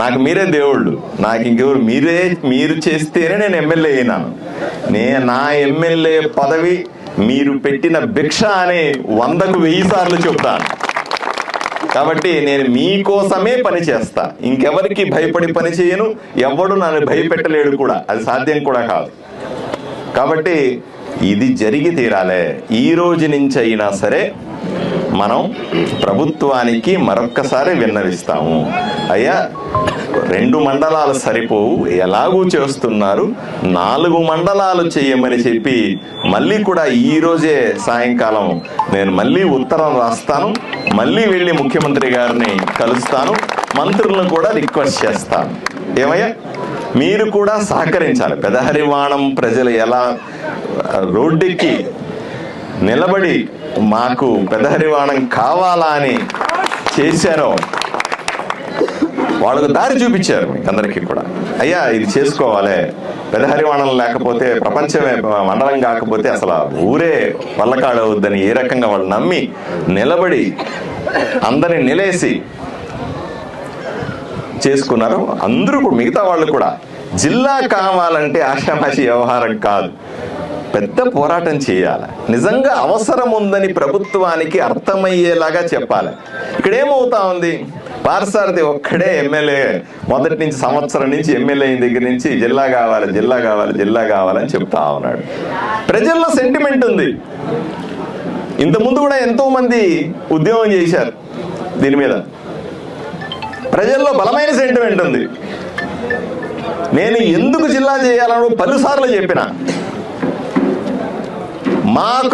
నాకు మీరే దేవుళ్ళు, నాకు ఇంకెవరు, మీరు చేస్తేనే నేను ఎమ్మెల్యే అయినాను. నా ఎమ్మెల్యే పదవి మీరు పెట్టిన భిక్ష అని 100కు 1000 సార్లు చెప్తాను. కాబట్టి నేను మీకోసమే పని చేస్తా, ఇంకెవరికి భయపడి పని చేయను. ఎవడు నన్ను భయపెట్టలేడు కూడా, అది సాధ్యం కూడా కాదు. కాబట్టి ఇది జరిగి తీరాలే. ఈ రోజు నుంచి అయినా సరే మనం ప్రభుత్వానికి మరొక్కసారి విన్నవిస్తాము. అయ్యా 2 మండలాలు సరిపోవు, ఎలాగూ చేస్తున్నారు, 4 మండలాలు చేయమని చెప్పి మళ్ళీ కూడా ఈ రోజే సాయంకాలం నేను మళ్ళీ ఉత్తరం రాస్తాను. మళ్ళీ వెళ్ళి ముఖ్యమంత్రి గారిని కలుస్తాను, మంత్రులను కూడా రిక్వెస్ట్ చేస్తాను. ఏమయ్యా మీరు కూడా సహకరించాలి. పెదహరివాణం ప్రజలు ఎలా రోడ్డుకి నిలబడి మాకు పెదహరివాణం కావాలా అని చేశారో, వాళ్ళకు దారి చూపించారు మీకు అందరికీ కూడా. అయ్యా ఇది చేసుకోవాలి, పెదహరివాణం లేకపోతే ప్రపంచమే మండలం కాకపోతే అసలు ఊరే వల్లకాడవద్దని ఏ రకంగా వాళ్ళు నమ్మి నిలబడి అందరిని నిలేసి చేసుకున్నారు. అందరూ కూడా, మిగతా వాళ్ళు కూడా జిల్లా కావాలంటే ఆషామాషి వ్యవహారం కాదు, పెద్ద పోరాటం చేయాలి. నిజంగా అవసరం ఉందని ప్రభుత్వానికి అర్థమయ్యేలాగా చెప్పాలి. ఇక్కడ ఏమవుతా ఉంది, పార్థసారథి ఒక్కడే ఎమ్మెల్యే మొదటి నుంచి, సంవత్సరం నుంచి ఎమ్మెల్యే అయిన దగ్గర నుంచి జిల్లా కావాలి, జిల్లా కావాలి, జిల్లా కావాలని చెప్తా ఉన్నాడు. ప్రజల్లో సెంటిమెంట్ ఉంది. ఇంతకుముందు కూడా ఎంతో మంది ఉద్యమం చేశారు దీని మీద. ప్రజల్లో బలమైన సెంటిమెంట్ ఉంది. నేను ఎందుకు జిల్లా చేయాలను 10 సార్లు చెప్పిన,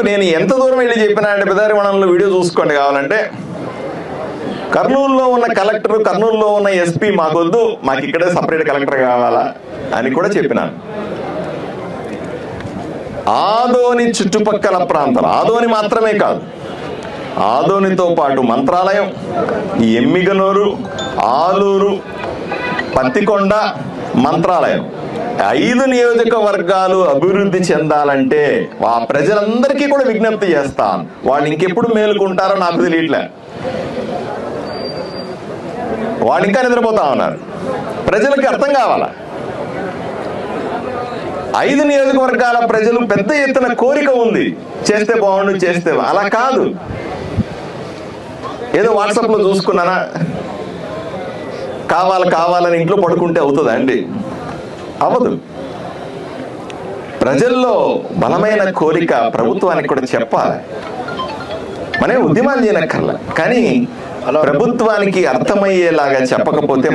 నేను ఎంత దూరం వెళ్ళి చెప్పినా అంటే, పెదహరివాణంలో వీడియో చూసుకోండి కావాలంటే, కర్నూలులో ఉన్న కలెక్టర్, కర్నూలులో ఉన్న ఎస్పీ మాకొద్దు, మాకు ఇక్కడే సపరేట్ కలెక్టర్ కావాలా అని కూడా చెప్పినాను. ఆదోని చుట్టుపక్కల ప్రాంతాలు, ఆదోని మాత్రమే కాదు, ఆదోనితో పాటు మంత్రాలయం, ఎమ్మిగనూరు, ఆలూరు, పత్తికొండ, మంత్రాలయం 5 నియోజకవర్గాలు అభివృద్ధి చెందాలంటే ఆ ప్రజలందరికీ కూడా విజ్ఞప్తి చేస్తాను. వాళ్ళు ఇంకెప్పుడు మేలుకుంటారో నాకు తెలియట్లే. వాళ్ళు ఇంకా నిద్రపోతా ఉన్నారు. ప్రజలకి అర్థం కావాలా. 5 నియోజకవర్గాల ప్రజలు పెద్ద ఎత్తున కోరిక ఉంది, చేస్తే బాగుండు, చేస్తే అలా కాదు. ఏదో వాట్సాప్లో చూసుకున్నానా, కావాలని ఇంట్లో పడుకుంటే అవుతుందా అండి? అవ్వదు. ప్రజల్లో బలమైన కోరిక ప్రభుత్వానికి కూడా చెప్పాలి. మనం ఉద్యమాలు చేయనక్కర్లా, కానీ ప్రభుత్వానికి అర్థమయ్యేలాగా చెప్పకపోతే